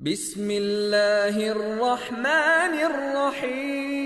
بسم اللہ الرحمن الرحیم۔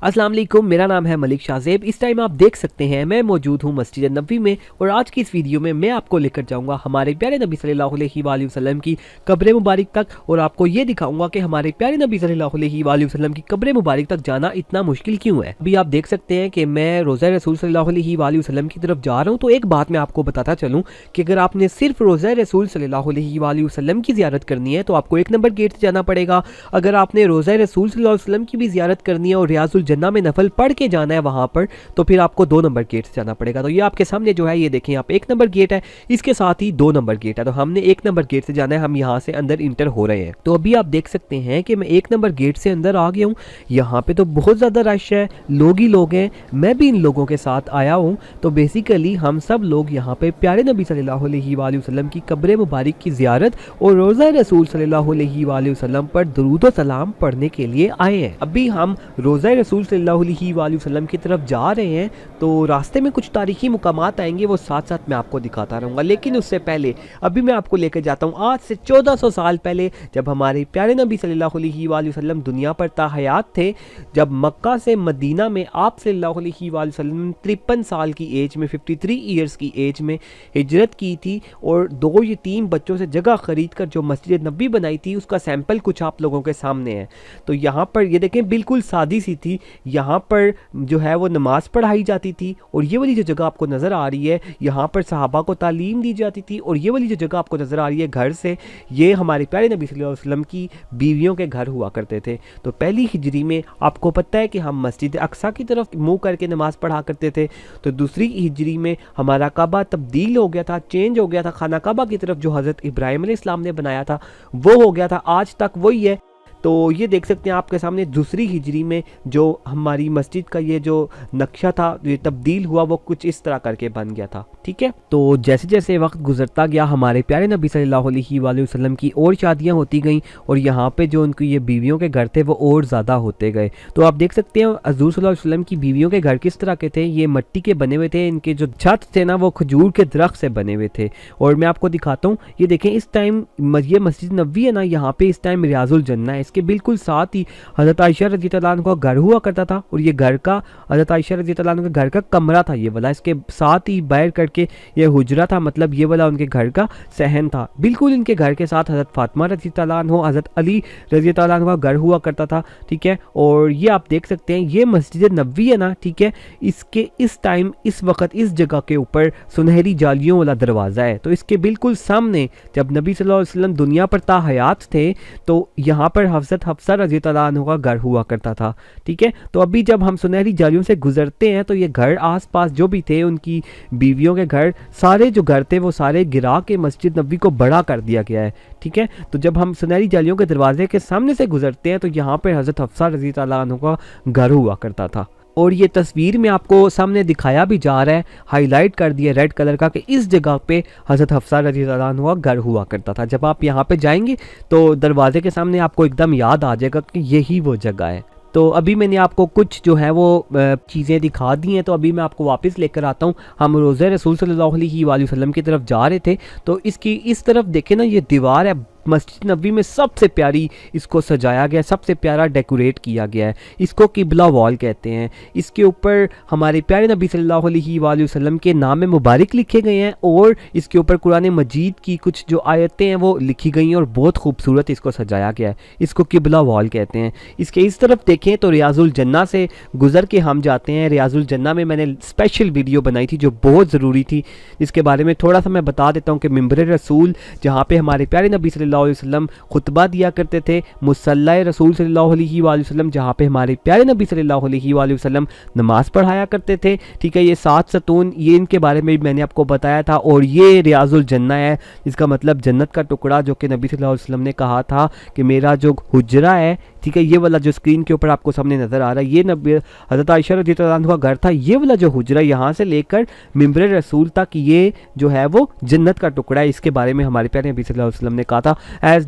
السلام علیکم، میرا نام ہے ملک شاہ زیب۔ اس ٹائم آپ دیکھ سکتے ہیں میں موجود ہوں مسجد نبوی میں، اور آج کی اس ویڈیو میں آپ کو لے کر جاؤں گا ہمارے پیارے نبی صلی اللہ علیہ وآلہ وسلم کی قبر مبارک تک، اور آپ کو یہ دکھاؤں گا کہ ہمارے پیارے نبی صلی اللہ علیہ وآلہ وسلم کی قبر مبارک تک جانا اتنا مشکل کیوں ہے۔ ابھی آپ دیکھ سکتے ہیں کہ میں روضہ رسول صلی اللہ علیہ وآلہ وسلم کی طرف جا رہا ہوں۔ تو ایک بات میں آپ کو بتاتا چلوں کہ اگر آپ نے صرف روضہ رسول صلی اللہ علیہ وآلہ وسلم کی زیارت کرنی ہے تو آپ کو 1 نمبر گیٹ سے جانا پڑے گا۔ اگر آپ نے روضہ رسول صلی اللہ علیہ وسلم کی بھی زیارت کرنی ہے اور ریاض الجنہ میں نفل پڑھ کے جانا ہے وہاں پر، تو پھر آپ کو 2 نمبر گیٹ سے جانا پڑے گا۔ تو یہ آپ کے سامنے جو ہے، یہ دیکھیں یہاں پہ 1 نمبر گیٹ ہے، اس کے ساتھ ہی 2 نمبر گیٹ ہے۔ تو ہم نے 1 نمبر گیٹ سے جانا ہے، ہم یہاں سے اندر انٹر ہو رہے ہیں۔ تو ابھی آپ دیکھ سکتے ہیں کہ میں 1 نمبر گیٹ سے اندر آ گیا ہوں۔ یہاں پہ تو بہت زیادہ رش ہے، لوگ ہی لوگ ہیں، میں بھی ان لوگوں کے ساتھ آیا ہوں۔ تو بیسیکلی ہم سب لوگ یہاں پہ پیارے نبی صلی اللہ علیہ وآلہ وسلم کی قبر مبارک کی زیارت اور روضہ رسول صلی اللہ علیہ وآلہ وسلم پر درود و سلام پڑھنے کے لیے آئے ہیں۔ ابھی ہم روضہ رسول صلی اللہ علیہ وآلہ وسلم کی طرف جا رہے ہیں، تو راستے میں کچھ تاریخی مقامات آئیں گے، وہ ساتھ ساتھ میں آپ کو دکھاتا رہوں گا۔ لیکن اس سے پہلے ابھی میں آپ کو لے کے جاتا ہوں آج سے 1400 سال پہلے، جب ہمارے پیارے نبی صلی اللہ علیہ وآلہ وسلم دنیا پر تاحیات تھے، جب مکہ سے مدینہ میں آپ صلی اللہ علیہ وآلہ وسلم 53 سال کی ایج میں، 53 ایئرز کی ایج میں ہجرت کی تھی، اور 2 یتیم بچوں سے جگہ خرید کر جو مسجد نبوی بنائی تھی، اس کا سیمپل کچھ آپ لوگوں کے سامنے ہے۔ تو یہاں پر یہ دیکھیں بالکل سادی سی تھی، یہاں پر جو ہے وہ نماز پڑھائی جاتی تھی، اور یہ والی جو جگہ آپ کو نظر آ رہی ہے یہاں پر صحابہ کو تعلیم دی جاتی تھی، اور یہ والی جو جگہ آپ کو نظر آ رہی ہے گھر سے، یہ ہمارے پیارے نبی صلی اللہ علیہ وسلم کی بیویوں کے گھر ہوا کرتے تھے۔ تو پہلی ہجری میں آپ کو پتہ ہے کہ ہم مسجد اقصیٰ کی طرف منہ کر کے نماز پڑھا کرتے تھے، تو دوسری ہجری میں ہمارا کعبہ تبدیل ہو گیا تھا، چینج ہو گیا تھا، خانہ کعبہ کی طرف جو حضرت ابراہیم علیہ السلام نے بنایا تھا وہ ہو گیا تھا، آج تک وہی ہے۔ تو یہ دیکھ سکتے ہیں آپ کے سامنے دوسری ہجری میں جو ہماری مسجد کا یہ جو نقشہ تھا، یہ تبدیل ہوا، وہ کچھ اس طرح کر کے بن گیا تھا، ٹھیک ہے۔ تو جیسے جیسے وقت گزرتا گیا ہمارے پیارے نبی صلی اللہ علیہ وآلہ وسلم کی اور شادیاں ہوتی گئیں، اور یہاں پہ جو ان کی یہ بیویوں کے گھر تھے وہ اور زیادہ ہوتے گئے۔ تو آپ دیکھ سکتے ہیں حضور صلی اللہ علیہ وسلم کی بیویوں کے گھر کس طرح کے تھے، یہ مٹی کے بنے ہوئے تھے، ان کے جو چھت تھے نا وہ کھجور کے درخت سے بنے ہوئے تھے۔ اور میں آپ کو دکھاتا ہوں، یہ دیکھیں اس ٹائم یہ مسجد نبوی ہے نا، یہاں پہ اس ٹائم ریاض الجنہ ہے، اس کے بالکل ساتھ حضرت عائشہ رضی اللہ عنہ کا گھر ہوا کرتا تھا، اور یہ گھر کا حضرت عائشہ رضی اللہ عنہ کا گھر کا کمرہ تھا یہ والا، اس کے ساتھ ہی باہر کر کے یہ حجرہ تھا، مطلب یہ والا ان کے گھر کا صحن تھا۔ بالکل ان کے گھر کے ساتھ حضرت فاطمہ رضی اللہ عنہ، حضرت علی رضی اللہ عنہ کا گھر ہوا کرتا تھا، ٹھیک ہے۔ اور یہ آپ دیکھ سکتے ہیں یہ مسجد نبوی ہے نا، ٹھیک ہے، اس کے اس ٹائم اس وقت اس جگہ کے اوپر سنہری جالیوں والا دروازہ ہے۔ تو اس کے بالکل سامنے جب نبی صلی اللہ علیہ وسلم دنیا پر تاحیات تھے تو یہاں پر حضرت حفصہ رضی اللہ عنہ کا گھر ہوا کرتا تھا، ٹھیک ہے۔ تو ابھی جب ہم سنہری جالیوں سے گزرتے ہیں تو یہ گھر آس پاس جو بھی تھے ان کی بیویوں کے گھر، سارے جو گھر تھے وہ سارے گرا کے مسجد نبوی کو بڑا کر دیا گیا ہے، ٹھیک ہے۔ تو جب ہم سنہری جالیوں کے دروازے کے سامنے سے گزرتے ہیں تو یہاں پر حضرت حفصہ رضی اللہ عنہ کا گھر ہوا کرتا تھا، اور یہ تصویر میں آپ کو سامنے دکھایا بھی جا رہا ہے، ہائی لائٹ کر دیا ریڈ کلر کا، کہ اس جگہ پہ حضرت حفصہ رضی اللہ عنہ کا گھر ہوا کرتا تھا۔ جب آپ یہاں پہ جائیں گے تو دروازے کے سامنے آپ کو ایک دم یاد آ جائے گا کہ یہی وہ جگہ ہے۔ تو ابھی میں نے آپ کو کچھ جو ہے وہ چیزیں دکھا دی ہیں، تو ابھی میں آپ کو واپس لے کر آتا ہوں۔ ہم روضہ رسول صلی اللہ علیہ وآلہ وسلم کی طرف جا رہے تھے، تو اس کی اس طرف دیکھیں نا، یہ دیوار ہے مسجد نبوی میں سب سے پیاری، اس کو سجایا گیا، سب سے پیارا ڈیکوریٹ کیا گیا ہے، اس کو قبلہ وال کہتے ہیں۔ اس کے اوپر ہمارے پیارے نبی صلی اللہ علیہ وآلہ وسلم کے نام مبارک لکھے گئے ہیں، اور اس کے اوپر قرآن مجید کی کچھ جو آیتیں ہیں وہ لکھی گئی ہیں، اور بہت خوبصورت اس کو سجایا گیا ہے، اس کو قبلہ وال کہتے ہیں۔ اس کے اس طرف دیکھیں تو ریاض الجنہ سے گزر کے ہم جاتے ہیں۔ ریاض الجنہ میں میں نے اسپیشل ویڈیو بنائی تھی جو بہت ضروری تھی، جس کے بارے میں تھوڑا سا میں بتا دیتا ہوں کہ ممبر رسول، جہاں پہ ہمارے پیارے نبی صلی اللہ علیہ وسلم خطبہ دیا کرتے تھے، مصلی رسول صلی اللہ علیہ وآلہ وسلم، جہاں پہ ہمارے پیارے نبی صلی اللہ علیہ وآلہ وسلم نماز پڑھایا کرتے تھے، ٹھیک ہے۔ یہ 7 ستون، یہ ان کے بارے میں بھی میں نے آپ کو بتایا تھا۔ اور یہ ریاض الجنہ ہے، جس کا مطلب جنت کا ٹکڑا، جو کہ نبی صلی اللہ علیہ وسلم نے کہا تھا کہ میرا جو حجرہ ہے، ٹھیک ہے، یہ والا جو اسکرین کے اوپر آپ کو سامنے نظر آ رہا ہے، یہ نبی حضرت عائشہ رضی اللہ عنہ کا گھر تھا، یہ والا جو حجرہ یہاں سے لے کر ممبر رسول تک، یہ جو ہے وہ جنت کا ٹکڑا ہے۔ اس کے بارے میں ہمارے پیارے نبی صلی اللہ علیہ وسلم نے کہا تھا،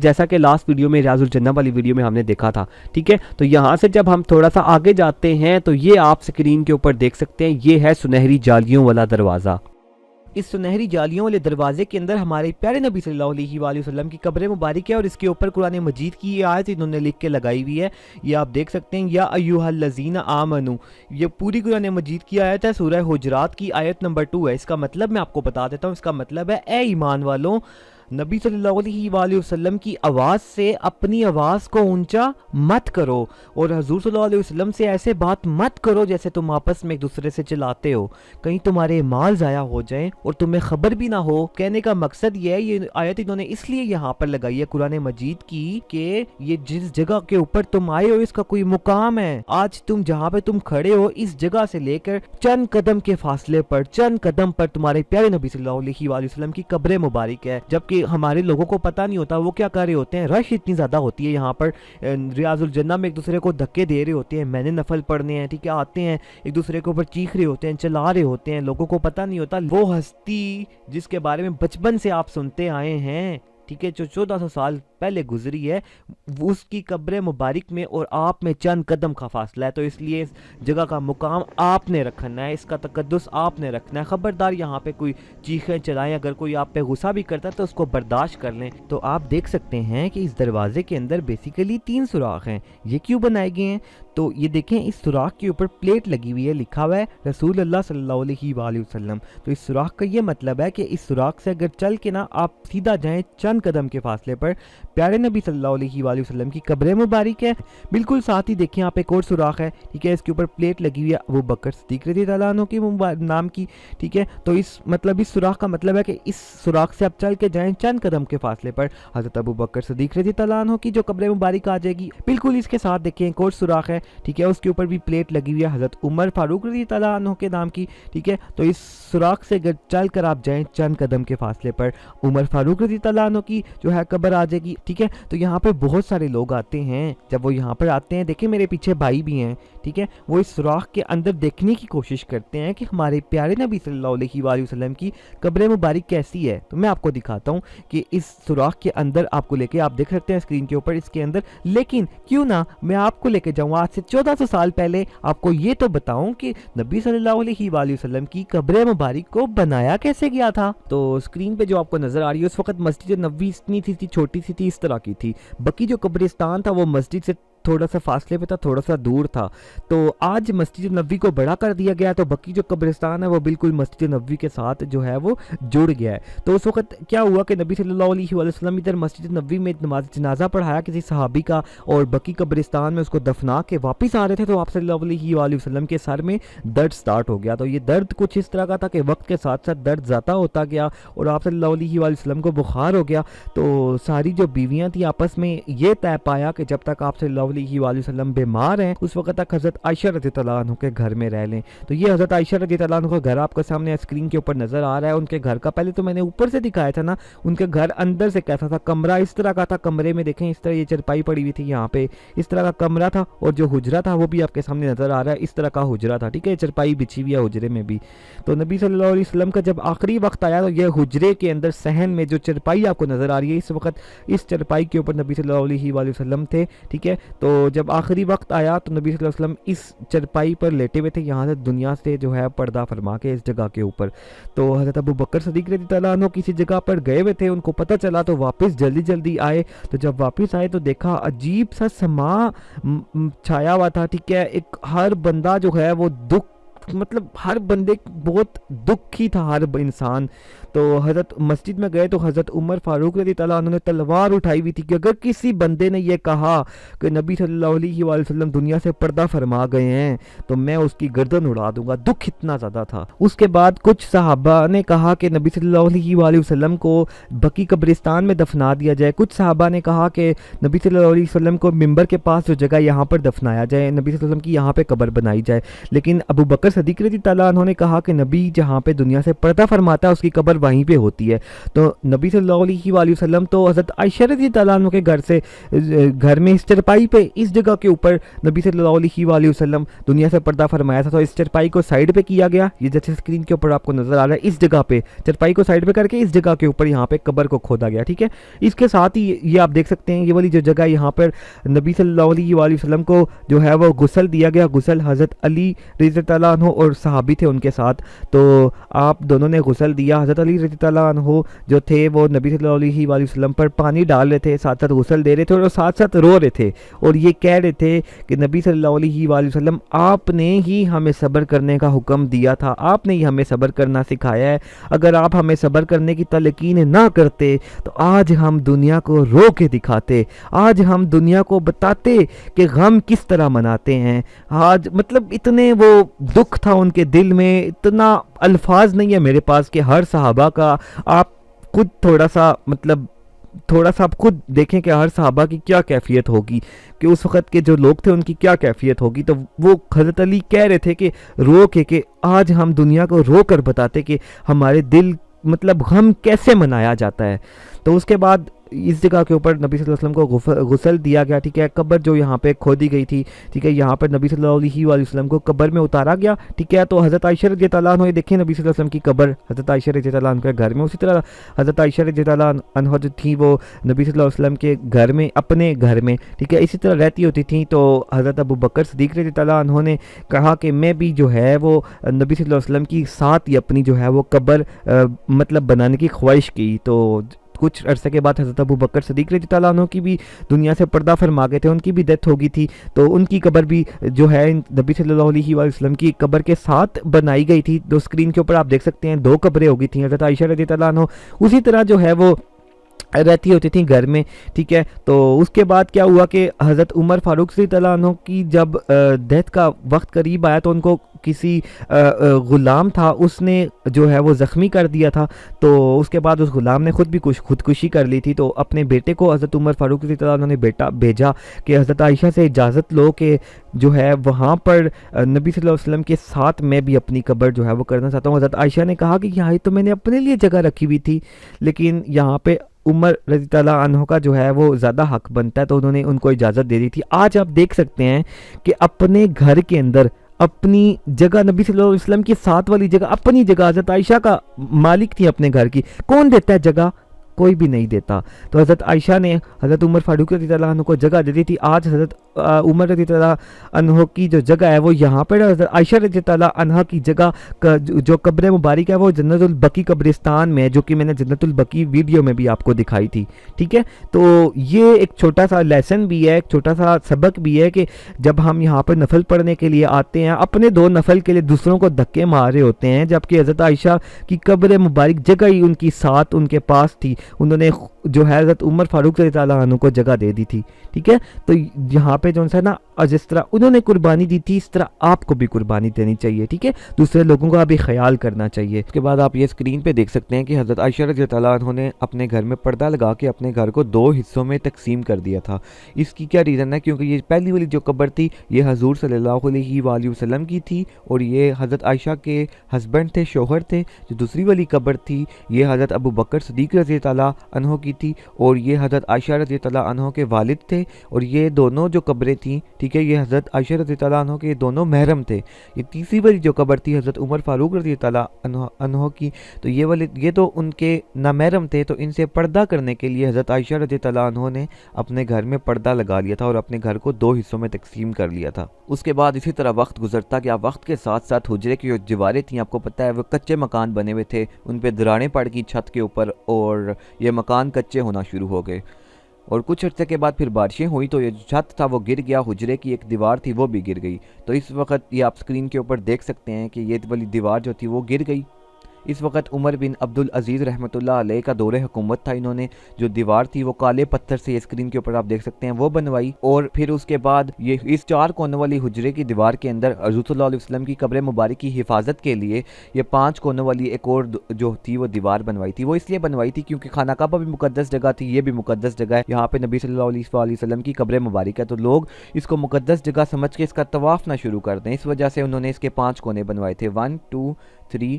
جیسا کہ لاسٹ ویڈیو میں ریاض الجنہ والی ویڈیو میں ہم نے دیکھا تھا، ٹھیک ہے۔ تو یہاں سے جب ہم تھوڑا سا آگے جاتے ہیں تو یہ آپ اسکرین کے اوپر دیکھ سکتے ہیں، یہ ہے سنہری جالیوں والا دروازہ۔ اس سنہری جالیوں والے دروازے کے اندر ہمارے پیارے نبی صلی اللہ علیہ وآلہ وسلم کی قبر مبارک ہے، اور اس کے اوپر قرآن مجید کی یہ آیت انہوں نے لکھ کے لگائی ہوئی ہے، یہ آپ دیکھ سکتے ہیں، یا ایھا الذین آمنو، یہ پوری قرآن مجید کی آیت ہے، سورہ حجرات کی آیت نمبر 2 ہے۔ اس کا مطلب میں آپ کو بتا دیتا ہوں، اس کا مطلب ہے اے ایمان والوں، نبی صلی اللہ علیہ وآلہ وسلم کی آواز سے اپنی آواز کو اونچا مت کرو، اور حضور صلی اللہ علیہ وسلم سے ایسے بات مت کرو جیسے تم آپس میں ایک دوسرے سے چلاتے ہو، کہیں تمہارے مال ضائع ہو جائیں اور تمہیں خبر بھی نہ ہو۔ کہنے کا مقصد یہ ہے، یہ آیت انہوں نے اس لیے یہاں پر لگائی ہے قرآن مجید کی کہ یہ جس جگہ کے اوپر تم آئے ہو اس کا کوئی مقام ہے۔ آج تم جہاں پہ تم کھڑے ہو اس جگہ سے لے کر چند قدم کے فاصلے پر، چند قدم پر تمہارے پیارے نبی صلی اللہ علیہ وآلہ وسلم کی قبر مبارک ہے، جبکہ ہمارے لوگوں کو پتہ نہیں ہوتا وہ کیا کر رہے ہوتے ہیں۔ رش اتنی زیادہ ہوتی ہے یہاں پر، ریاض الجنہ میں ایک دوسرے کو دھکے دے رہے ہوتے ہیں، میں نے نفل پڑھنے ہیں، ٹھیک ہے، آتے ہیں ایک دوسرے کے اوپر چیخ رہے ہوتے ہیں، چلا رہے ہوتے ہیں، لوگوں کو پتہ نہیں ہوتا وہ ہستی جس کے بارے میں بچپن سے آپ سنتے آئے ہیں، ٹھیک ہے، جو 1400 سال پہلے گزری ہے، اس کی قبر مبارک میں اور آپ میں چند قدم کا فاصلہ ہے، تو اس لیے اس جگہ کا مقام آپ نے رکھنا ہے، اس کا تقدس آپ نے رکھنا ہے۔ خبردار یہاں پہ کوئی چیخیں چلائیں، اگر کوئی آپ پہ غصہ بھی کرتا ہے تو اس کو برداشت کر لیں۔ تو آپ دیکھ سکتے ہیں کہ اس دروازے کے اندر بیسیکلی 3 سوراخ ہیں۔ یہ کیوں بنائے گئے ہیں؟ تو یہ دیکھیں، اس سوراخ کے اوپر پلیٹ لگی ہوئی ہے، لکھا ہوا ہے رسول اللہ صلی اللہ علیہ وآلہ وسلم۔ تو اس سوراخ کا یہ مطلب ہے کہ اس سوراخ سے اگر چل کے نا آپ سیدھا جائیں چند قدم کے فاصلے پر پیارے نبی صلی اللہ علیہ وآلہ وسلم کی قبر مبارک ہے۔ بالکل ساتھ ہی دیکھیں آپ ایک اور سوراخ ہے، ٹھیک ہے، اس کے اوپر پلیٹ لگی ہوئی ہے ابو بکر صدیق رضی اللہ عنہ کے نام کی، ٹھیک ہے۔ تو اس سوراخ کا مطلب ہے کہ اس سوراخ سے آپ چل کے جائیں چند قدم کے فاصلے پر حضرت ابو بکر صدیق رضی اللہ عنہ کی جو قبر مبارک آ جائے گی۔ بالکل اس کے ساتھ دیکھیں ایک اور سوراخ ہے، ٹھیک ہے، اس کے اوپر بھی پلیٹ لگی ہوئی ہے حضرت عمر فاروق رضی اللہ عنہ کے نام کی، ٹھیک ہے۔ تو اس سوراخ سے اگر چل کر آپ جائیں چند قدم کے فاصلے پر عمر فاروق رضی اللہ عنہ کی جو ہے قبر آ جائے گی، ٹھیک ہے۔ تو یہاں پہ بہت سارے لوگ آتے ہیں، جب وہ یہاں پر آتے ہیں، دیکھیں میرے پیچھے بھائی بھی ہیں، ٹھیک ہے، وہ اس سوراخ کے اندر دیکھنے کی کوشش کرتے ہیں کہ ہمارے پیارے نبی صلی اللہ علیہ وآلہ وسلم کی قبر مبارک کیسی ہے۔ تو میں آپ کو دکھاتا ہوں کہ اس سوراخ کے اندر آپ کو لے کے، آپ دیکھ سکتے ہیں اسکرین کے اوپر اس کے اندر، لیکن کیوں نہ میں آپ کو لے کے جاؤں آج سے 1400 سال پہلے، آپ کو یہ تو بتاؤں کہ نبی صلی اللہ علیہ وآلہ وسلم کی قبر مبارک کو بنایا کیسے گیا تھا۔ تو اسکرین پہ جو آپ کو نظر آ رہی ہے اس وقت مسجد نبوی اتنی تھی چھوٹی سی تھی، اس طرح کی تھی، بقی جو قبرستان تھا وہ مسجد سے تھوڑا سا فاصلے پہ تھا، تھوڑا سا دور تھا۔ تو آج مسجد نبوی کو بڑا کر دیا گیا، تو بقی جو قبرستان ہے وہ بالکل مسجد نبوی کے ساتھ جو ہے وہ جڑ گیا ہے۔ تو اس وقت کیا ہوا کہ نبی صلی اللہ علیہ وآلہ وسلم ادھر مسجد نبوی میں نماز جنازہ پڑھایا کسی صحابی کا، اور بقی قبرستان میں اس کو دفنا کے واپس آ رہے تھے، تو آپ صلی اللہ علیہ وآلہ وسلم کے سر میں درد سٹارٹ ہو گیا۔ تو یہ درد کچھ اس طرح کا تھا کہ وقت کے ساتھ ساتھ درد زیادہ ہوتا گیا، اور آپ صلی اللہ علیہ وآلہ وسلم کو بخار ہو گیا۔ تو ساری جو بیویاں تھیں آپس میں یہ طے پایا کہ جب تک آپ صلی اللہ علیہ وآلہ وسلم بیمار ہیں اس وقت تک حضرت عائشہ رضی اللہ عنہ کے گھر میں رہ لیں۔ تو یہ حضرت عائشہ رضی اللہ عنہ کا گھر آپ کے سامنے اسکرین کے اوپر نظر آ رہا ہے۔ ان کے گھر کا پہلے تو میں نے اوپر سے دکھایا تھا نا، ان کے گھر اندر سے کیسا تھا، کمرہ اس طرح کا تھا، کمرے میں دیکھیں اس طرح یہ چرپائی پڑی ہوئی تھی، یہاں پہ اس طرح کا کمرہ تھا، اور جو حجرہ تھا وہ بھی آپ کے سامنے نظر آ رہا ہے، اس طرح کا حجرہ تھا، ٹھیک ہے، چرپائی بچھی ہوئی ہے حجرے میں بھی۔ تو نبی صلی اللہ علیہ وسلم کا جب آخری وقت آیا تو یہ حجرے کے اندر صحن میں جو چرپائی آپ کو نظر آ رہی ہے اس وقت، اس چرپائی کے اوپر نبی صلی اللہ علیہ وآلہ وسلم تھے، ٹھیک ہے۔ تو جب آخری وقت آیا تو نبی صلی اللہ علیہ وسلم اس چرپائی پر لیٹے ہوئے تھے، یہاں سے دنیا سے جو ہے پردہ فرما کے اس جگہ کے اوپر۔ تو حضرت ابو بکر صدیق رضی اللہ عنہ کسی جگہ پر گئے ہوئے تھے، ان کو پتہ چلا تو واپس جلدی آئے۔ تو جب واپس آئے تو دیکھا عجیب سا سما چھایا ہوا تھا، ٹھیک ہے، ایک ہر بندہ جو ہے وہ دکھ، مطلب ہر بندے بہت دکھی تھا، ہر انسان۔ تو حضرت مسجد میں گئے تو حضرت عمر فاروق رضی اللہ عنہ نے تلوار اٹھائی ہوئی تھی کہ اگر کسی بندے نے یہ کہا کہ نبی صلی اللہ علیہ وآلہ وسلم دنیا سے پردہ فرما گئے ہیں تو میں اس کی گردن اڑا دوں گا، دکھ اتنا زیادہ تھا۔ اس کے بعد کچھ صحابہ نے کہا کہ نبی صلی اللہ علیہ وآلہ وسلم کو بقی قبرستان میں دفنا دیا جائے، کچھ صحابہ نے کہا کہ نبی صلی اللہ علیہ وسلم کو ممبر کے پاس جو جگہ یہاں پر دفنایا جائے، نبی صلی اللہ علیہ وسلم کی یہاں پہ قبر بنائی جائے، لیکن ابو بکر صدیق رضی اللہ عنہ نے کہا کہ نبی جہاں پہ دنیا سے پردہ فرماتا ہے اس کی قبر وہیں پہ ہوتی ہے۔ تو نبی صلی اللہ علیہ وآلہ وسلم تو حضرت عائشہ رضی اللہ عنہ کے گھر میں اس چرپائی پہ اس جگہ کے اوپر نبی صلی اللہ علیہ وآلہ وسلم دنیا سے پردہ فرمایا تھا، تو اس چرپائی کو سائیڈ پہ کیا گیا، یہ جیسے اسکرین کے اوپر آپ کو نظر آ رہا ہے، اس جگہ پہ چرپائی کو سائیڈ پہ کر کے اس جگہ کے اوپر یہاں پہ قبر کو کھودا گیا، ٹھیک ہے۔ اس کے ساتھ ہی یہ آپ دیکھ سکتے ہیں یہ والی جو جگہ یہاں پر نبی صلی اللہ علیہ وآلہ وسلم کو جو ہے وہ غسل دیا گیا، غسل حضرت علی رضی اللہ عنہ اور صحابی تھے ان کے ساتھ، تو آپ دونوں نے غسل دیا۔ حضرت علی رضی اللہ عنہ جو تھے وہ نبی صلی اللہ علیہ وآلہ وسلم پر پانی ڈال رہے تھے، ساتھ ساتھ غسل دے رہے تھے اور ساتھ ساتھ رو رہے تھے، اور یہ کہہ رہے تھے کہ نبی صلی اللہ علیہ وآلہ وسلم آپ نے ہی ہمیں صبر کرنے کا حکم دیا تھا، آپ نے ہی ہمیں صبر کرنا سکھایا ہے، اگر آپ ہمیں صبر کرنے کی تلقین نہ کرتے تو آج ہم دنیا کو رو کے دکھاتے، آج ہم دنیا کو بتاتے کہ غم کس طرح مناتے ہیں۔ آج مطلب اتنے وہ دکھ تھا ان کے دل میں، اتنا الفاظ نہیں ہے میرے پاس کہ ہر صحابہ کا آپ خود تھوڑا سا آپ خود دیکھیں کہ ہر صحابہ کی کیا کیفیت ہوگی، کہ اس وقت کے جو لوگ تھے ان کی کیا کیفیت ہوگی۔ تو وہ حضرت علی کہہ رہے تھے کہ رو کے کہ آج ہم دنیا کو رو کر بتاتے کہ ہمارے دل مطلب غم کیسے منایا جاتا ہے۔ تو اس کے بعد اس جگہ کے اوپر نبی صلی اللہ علیہ وسلم کو غسل دیا گیا، ٹھیک ہے، قبر جو یہاں پہ کھودی گئی تھی، ٹھیک ہے، یہاں پر نبی صلی اللہ علیہ وآلہ وسلم کو قبر میں اتارا گیا، ٹھیک ہے۔ تو حضرت عائشہ رضی اللہ عنہ دیکھیں نبی صلی اللہ علیہ وسلم کی قبر حضرت عائشہ رضی اللہ عنہ کے گھر میں، اسی طرح حضرت عائشہ رضی اللہ عنہ جو تھی وہ نبی صلی اللہ علیہ وسلم کے گھر میں، اپنے گھر میں، ٹھیک ہے، اسی طرح رہتی ہوتی تھیں۔ تو حضرت ابو بکر صدیق رضی اللہ عنہ نے کہا کہ میں بھی جو ہے وہ نبی صلی اللہ علیہ وسلم کی ساتھ ہی اپنی جو ہے وہ قبر مطلب بنانے کی خواہش کی۔ تو کچھ عرصے کے بعد حضرت ابو بکر صدیق رضی اللہ عنہ کی بھی دنیا سے پردہ فرما گئے تھے، ان کی بھی ڈیتھ ہو گئی تھی، تو ان کی قبر بھی جو ہے نبی صلی اللہ علیہ وآلہ وسلم کی قبر کے ساتھ بنائی گئی تھی۔ تو اسکرین کے اوپر آپ دیکھ سکتے ہیں 2 قبریں ہو گئی تھیں حضرت عائشہ رضی اللہ عنہ، اسی طرح جو ہے وہ رہتی ہوتی تھیں گھر میں، ٹھیک ہے۔ تو اس کے بعد کیا ہوا کہ حضرت عمر فاروق رضی اللہ عنہ کی جب ڈیتھ کا وقت قریب آیا تو ان کو کسی غلام تھا، اس نے جو ہے وہ زخمی کر دیا تھا، تو اس کے بعد اس غلام نے خود بھی خودکشی کر لی تھی۔ تو اپنے بیٹے کو حضرت عمر فاروق رضی اللہ عنہ نے بھیجا کہ حضرت عائشہ سے اجازت لو کہ جو ہے وہاں پر نبی صلی اللہ علیہ وسلم کے ساتھ میں بھی اپنی قبر جو ہے وہ کرنا چاہتا ہوں۔ حضرت عائشہ نے کہا کہ یہاں تو میں نے اپنے لیے جگہ رکھی ہوئی تھی، لیکن یہاں پہ عمر رضی اللہ عنہ کا جو ہے وہ زیادہ حق بنتا ہے، تو انہوں نے ان کو اجازت دے دی تھی۔ آج آپ دیکھ سکتے ہیں کہ اپنے گھر کے اندر اپنی جگہ، نبی صلی اللہ علیہ وسلم کی ساتھ والی جگہ، اپنی جگہ حضرت عائشہ کا مالک تھی اپنے گھر کی، کون دیتا ہے جگہ؟ کوئی بھی نہیں دیتا۔ تو حضرت عائشہ نے حضرت عمر فاروق رضی اللہ عنہ کو جگہ دے دی تھی۔ آج حضرت عمر رضی اللہ عنہ کی جو جگہ ہے وہ یہاں پر، حضرت عائشہ رضی اللہ عنہ کی جگہ جو قبر مبارک ہے وہ جنت البقیع قبرستان میں ہے، جو کہ میں نے جنت البقیع ویڈیو میں بھی آپ کو دکھائی تھی، ٹھیک ہے۔ تو یہ ایک چھوٹا سا لیسن بھی ہے، ایک چھوٹا سا سبق بھی ہے کہ جب ہم یہاں پر نفل پڑھنے کے لیے آتے ہیں، اپنے 2 نفل کے لیے دوسروں کو دھکے مار رہے ہوتے ہیں، جبکہ حضرت عائشہ کی قبر مبارک جگہ ہی ان کی ساتھ ان کے پاس تھی، انہوں نے جو ہے حضرت عمر فاروق رضی اللہ عنہ کو جگہ دے دی تھی، ٹھیک ہے۔ تو یہاں پہ جو ہے نا، جس طرح انہوں نے قربانی دی تھی اس طرح آپ کو بھی قربانی دینی چاہیے، ٹھیک ہے، دوسرے لوگوں کا بھی خیال کرنا چاہیے۔ اس کے بعد آپ یہ اسکرین پہ دیکھ سکتے ہیں کہ حضرت عائشہ رضی اللہ عنہ نے اپنے گھر میں پردہ لگا کے اپنے گھر کو 2 حصوں میں تقسیم کر دیا تھا۔ اس کی کیا ریزن ہے؟ کیونکہ یہ پہلی والی جو قبر تھی یہ حضور صلی اللہ علیہ وآلہ وسلم کی تھی، اور یہ حضرت عائشہ کے ہسبینڈ تھے، شوہر تھے۔ جو دوسری والی قبر تھی یہ حضرت ابو بکر صدیق رضی اللہ عنہ کی تھی، اور یہ حضرت عائشہ رضی اللہ عنہ کے والد تھے، اور یہ دونوں جو قبریں تھیں، ٹھیک ہے، یہ حضرت عائشہ رضی اللہ عنہ کے دونوں محرم تھے۔ یہ تیسری والی جو قبر تھی حضرت عمر فاروق رضی اللہ عنہ کی، تو یہ تو ان کے نامحرم تھے، تو ان سے پردہ کرنے کے لیے حضرت عائشہ رضی اللہ عنہ نے اپنے گھر میں پردہ لگا لیا تھا اور اپنے گھر کو 2 حصوں میں تقسیم کر لیا تھا۔ اس کے بعد اسی طرح وقت گزرتا گیا، وقت کے ساتھ ساتھ حجرے کی جو دیواریں تھیں، آپ کو پتہ ہے وہ کچے مکان بنے ہوئے تھے، ان پہ دراڑیں پڑ گئی چھت کے اوپر، اور یہ مکان کچے ہونا شروع ہو گئے، اور کچھ عرصے کے بعد پھر بارشیں ہوئی تو یہ چھت تھا وہ گر گیا، حجرے کی ایک دیوار تھی وہ بھی گر گئی۔ تو اس وقت یہ آپ اسکرین کے اوپر دیکھ سکتے ہیں کہ یہ والی دیوار جو تھی وہ گر گئی۔ اس وقت عمر بن عبدالعزیز رحمۃ اللہ علیہ کا دور حکومت تھا، انہوں نے جو دیوار تھی وہ کالے پتھر سے، یہ اسکرین کے اوپر آپ دیکھ سکتے ہیں، وہ بنوائی، اور پھر اس کے بعد یہ اس 4 کونوں والی حجرے کی دیوار کے اندر حضور صلی اللہ علیہ وسلم کی قبر مبارک کی حفاظت کے لیے یہ 5 کونوں والی ایک اور جو تھی وہ دیوار بنوائی تھی۔ وہ اس لیے بنوائی تھی کیونکہ خانہ کعبہ بھی مقدس جگہ تھی، یہ بھی مقدس جگہ ہے، یہاں پہ نبی صلی اللہ علیہ وسلم کی قبر مبارک ہے، تو لوگ اس کو مقدس جگہ سمجھ کے اس کا طواف نہ شروع کر دیں، اس وجہ سے انہوں نے اس کے 5 کونے بنوائے تھے، 1 2 3,